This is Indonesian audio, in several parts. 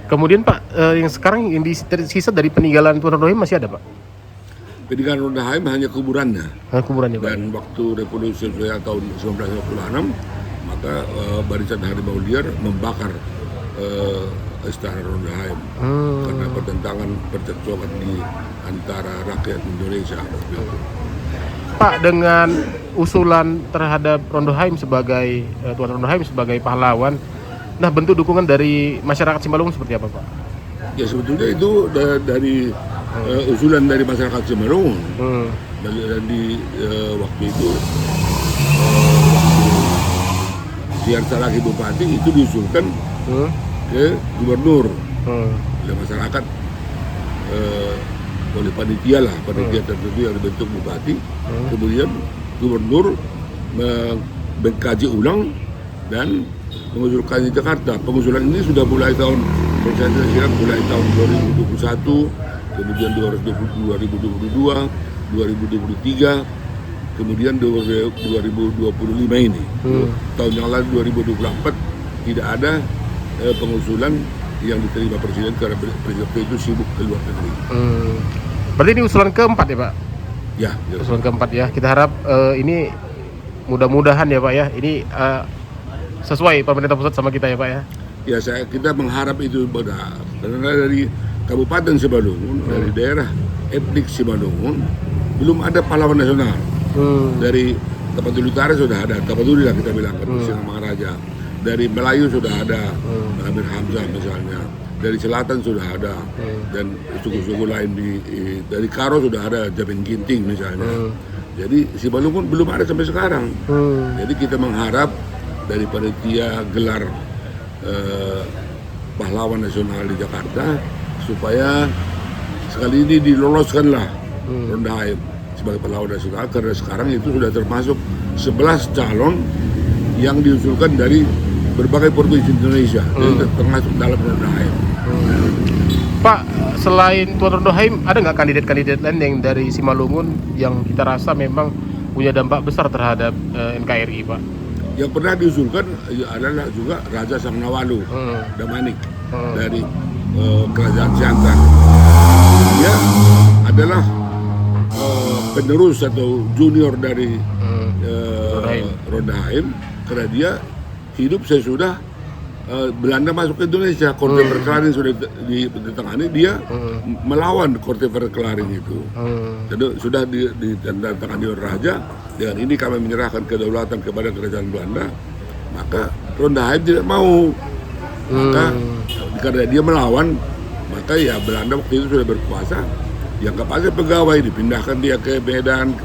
Kemudian Pak, yang sekarang yang tersisa dari peninggalan Tuan Rodohim masih ada Pak? Peninggalan Rodohim hanya kuburannya. Kuburannya Pak. Dan waktu revolusi Suriah tahun 1956, maka barisan harimau liar membakar istana Rodohim karena pertentangan percekcokan di antara rakyat Indonesia. Pak, dengan usulan terhadap Rodohim sebagai Tuan Rodohim sebagai pahlawan, nah bentuk dukungan dari masyarakat Simalungun seperti apa Pak? Ya sebetulnya itu dari usulan dari masyarakat Simalungun. Dan di waktu itu Siar Saragi Bupati itu diusulkan ke gubernur oleh masyarakat, oleh panitia tertentu yang dibentuk bupati. Kemudian gubernur mengkaji ulang dan mengusulkan di Jakarta. Pengusulan ini sudah mulai tahun 2021, kemudian 2022, 2023, kemudian 2025 ini. Tahun yang lalu 2024 tidak ada pengusulan yang diterima presiden karena presiden itu sibuk ke luar negeri. Berarti ini usulan keempat ya Pak? Ya. Usulan keempat ya. Kita harap ini mudah-mudahan ya Pak ya. Ini sesuai pemerintah pusat sama kita ya Pak ya. Ya, kita mengharap itu benar. Karena dari Kabupaten Simalungun, dari daerah etnik Simalungun, belum ada pahlawan nasional. Dari Tapanuli Utara sudah ada, Tapanuli lah kita bilang, Singa Maharaja. Dari Melayu sudah ada, Amir Hamzah misalnya. Dari selatan sudah ada, dan suku-suku lain dari Karo sudah ada, Jamin Ginting misalnya. Jadi Simalungun belum ada sampai sekarang. Jadi kita mengharap dari panitia gelar pahlawan nasional di Jakarta supaya sekali ini diloloskanlah Rodohim sebagai pahlawan nasional, karena sekarang itu sudah termasuk 11 calon yang diusulkan dari berbagai provinsi Indonesia, termasuk dalam Rodohim. Pak, selain Tuan Rodohim, ada nggak kandidat-kandidat lain yang dari Simalungun yang kita rasa memang punya dampak besar terhadap NKRI, Pak? Yang pernah diusulkan adalah juga Raja Sangnawalu Damanik dari Kerajaan Siantar. Dia adalah penerus atau junior dari Rodohim, karena dia hidup sesudah Belanda masuk ke Indonesia. Korte Verklaring sudah ditangani, dia melawan Korte Verklaring itu. Jadi sudah ditandatangani oleh Raja. Dengan ini kami menyerahkan kedaulatan kepada kerajaan Belanda. Maka Rodohim tidak mau. Maka karena dia melawan, maka ya Belanda waktu itu sudah berkuasa. Dianggap aja pegawai, dipindahkan dia ke Medan,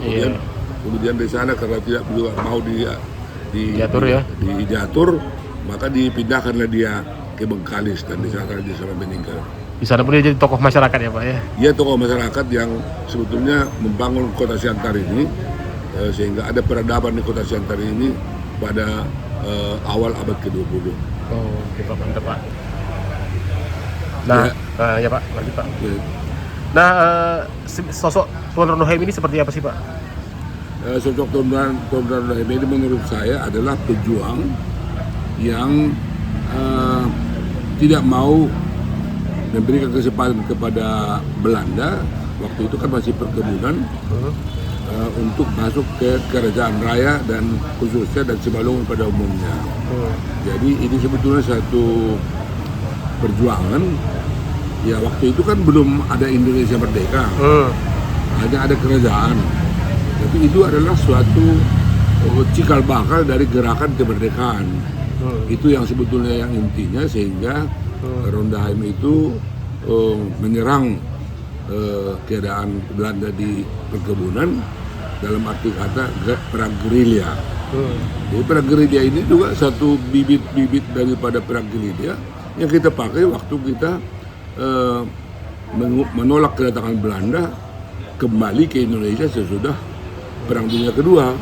kemudian di sana karena tidak mau diatur, maka dipindahkanlah dia ke Bengkalis, dan di sana dia sampai meninggal. Di sana pun dia jadi tokoh masyarakat ya Pak ya? Dia tokoh masyarakat yang sebetulnya membangun kota Siantar ini, sehingga ada peradaban di kota Siantar ini pada awal abad ke-20. Oke Pak, mantap Pak. Nah, ya Pak, lanjut Pak. Ya. Nah, sosok Tuan Rodohim ini seperti apa sih Pak? Sosok Tuan Rodohim ini menurut saya adalah pejuang yang tidak mau memberikan kesempatan kepada Belanda, waktu itu kan masih perkebunan, untuk masuk ke kerajaan raya dan khususnya dan Simalungun pada umumnya. Jadi ini sebetulnya satu perjuangan. Ya waktu itu kan belum ada Indonesia merdeka, hanya ada kerajaan. Tapi itu adalah suatu cikal bakal dari gerakan kemerdekaan. Itu yang sebetulnya yang intinya, sehingga Rodohim itu menyerang keadaan Belanda di perkebunan dalam arti kata perang gerilya. Jadi perang gerilya ini juga satu bibit-bibit daripada perang gerilya yang kita pakai waktu kita menolak kedatangan Belanda kembali ke Indonesia sesudah Perang Dunia Kedua.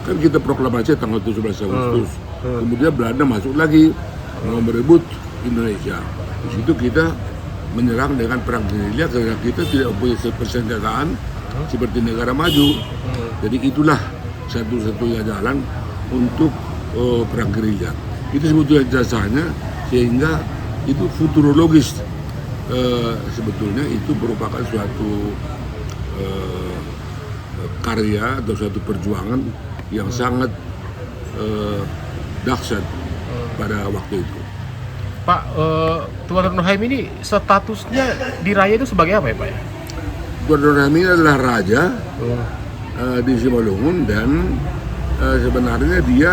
Kan kita proklamasi tanggal 17 Agustus. Kemudian Belanda masuk lagi mau merebut Indonesia. Di situ kita menyerang dengan perang gerilya karena kita tidak punya persenjataan seperti negara maju. Jadi itulah satu-satunya jalan untuk perang gerilya. Itu sebetulnya jasanya, sehingga itu futurologis. Sebetulnya itu merupakan suatu karya atau suatu perjuangan yang sangat dahsyat pada waktu itu. Pak, Tuan Trondheim ini statusnya di raya itu sebagai apa ya Pak ya? Tuan Trondheim ini adalah raja di Simalungun dan sebenarnya dia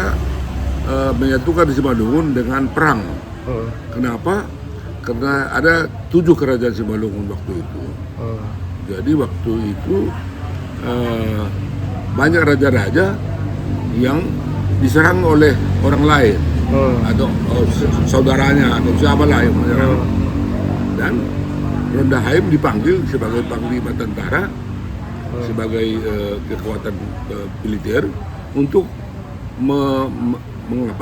menyatukan Simalungun dengan perang. Kenapa? Karena ada 7 kerajaan Simalungun waktu itu. Jadi waktu itu banyak raja-raja yang diserang oleh orang lain atau saudaranya atau siapa lah yang menyerang. Dan Trondheim dipanggil sebagai panglima tentara, sebagai kekuatan militer untuk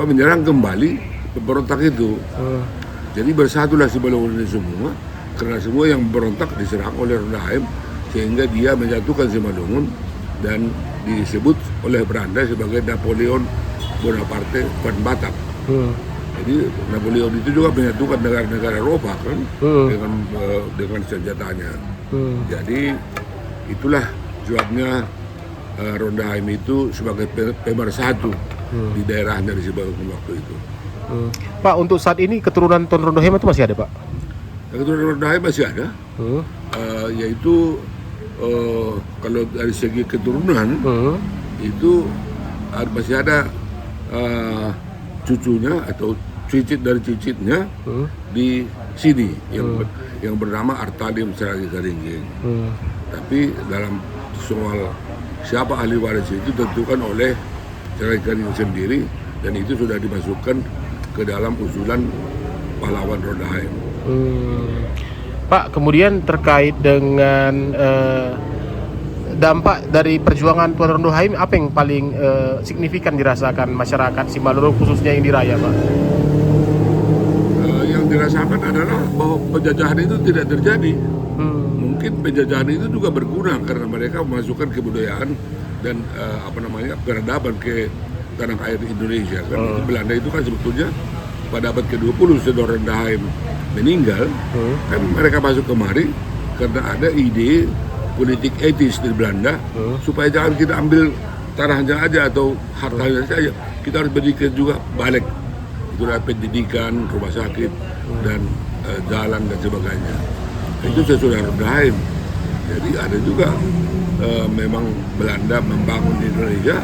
menyerang kembali pemberontak itu. Jadi bersatulah Simalungun ini semua, karena semua yang berontak diserang oleh Trondheim, sehingga dia menyatukan Simalungun dan disebut oleh Belanda sebagai Napoleon Bonaparte van Batak. Jadi Napoleon itu juga menyatukan negara-negara Eropa kan dengan senjatanya. Jadi itulah sebabnya Trondheim itu sebagai pemersatu di daerahnya di Simalungun waktu itu. Pak, untuk saat ini keturunan Tuan Trondheim itu masih ada Pak? Keturunan Trondheim masih ada, yaitu kalau dari segi keturunan itu masih ada cucunya atau cicit dari cicitnya di sini yang bernama Artalim Seragi Karingging. Tapi dalam soal siapa ahli waris itu ditentukan oleh Seragi Karingging sendiri, dan itu sudah dimasukkan ke dalam usulan pahlawan Trondheim. Pak, kemudian terkait dengan dampak dari perjuangan Tuan Trondheim, apa yang paling signifikan dirasakan masyarakat Simalungun khususnya yang di raya, Pak? Yang dirasakan adalah bahwa penjajahan itu tidak terjadi. Mungkin penjajahan itu juga berguna karena mereka memasukkan kebudayaan dan peradaban ke tanah air Indonesia. Kan Belanda itu kan sebetulnya pada abad ke-20 setelah Trondheim meninggal, kan mereka masuk kemari karena ada ide politik etis dari Belanda supaya jangan kita ambil tanahnya aja atau hartanya saja, kita harus berikan juga balik, itulah pendidikan, rumah sakit dan jalan dan sebagainya. Itu sesudah Trondheim. Jadi ada juga memang Belanda membangun di Indonesia,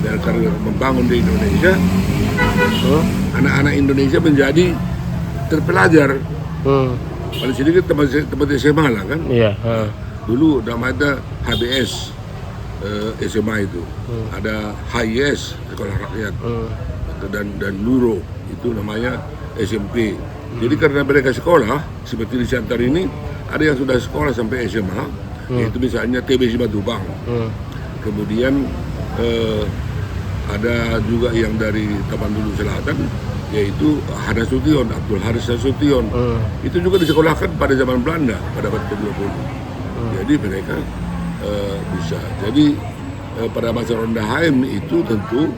dan karena membangun di Indonesia anak-anak Indonesia menjadi terpelajar. Paling sedikit tempat SMA lah kan. Dulu namanya HBS SMA itu, ada HIS Sekolah Rakyat, dan Luro itu namanya SMP. Jadi karena mereka sekolah seperti di Siantar ini ada yang sudah sekolah sampai SMA, yaitu misalnya TB Simatupang. Kemudian ada juga yang dari Tapanuli Selatan, yaitu Hadasution, Abdul Haris Nasution. Itu juga disekolahkan pada zaman Belanda pada abad ke-20. Jadi mereka bisa. Jadi pada masa Trondheim itu tentu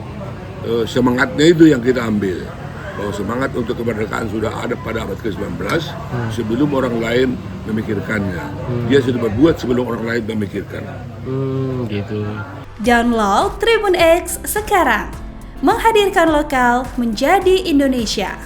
semangatnya itu yang kita ambil, bahwa semangat untuk kemerdekaan sudah ada pada abad ke-19 sebelum orang lain memikirkannya. Dia sudah berbuat sebelum orang lain memikirkan. Gitu. Download Tribun X sekarang, menghadirkan lokal menjadi Indonesia.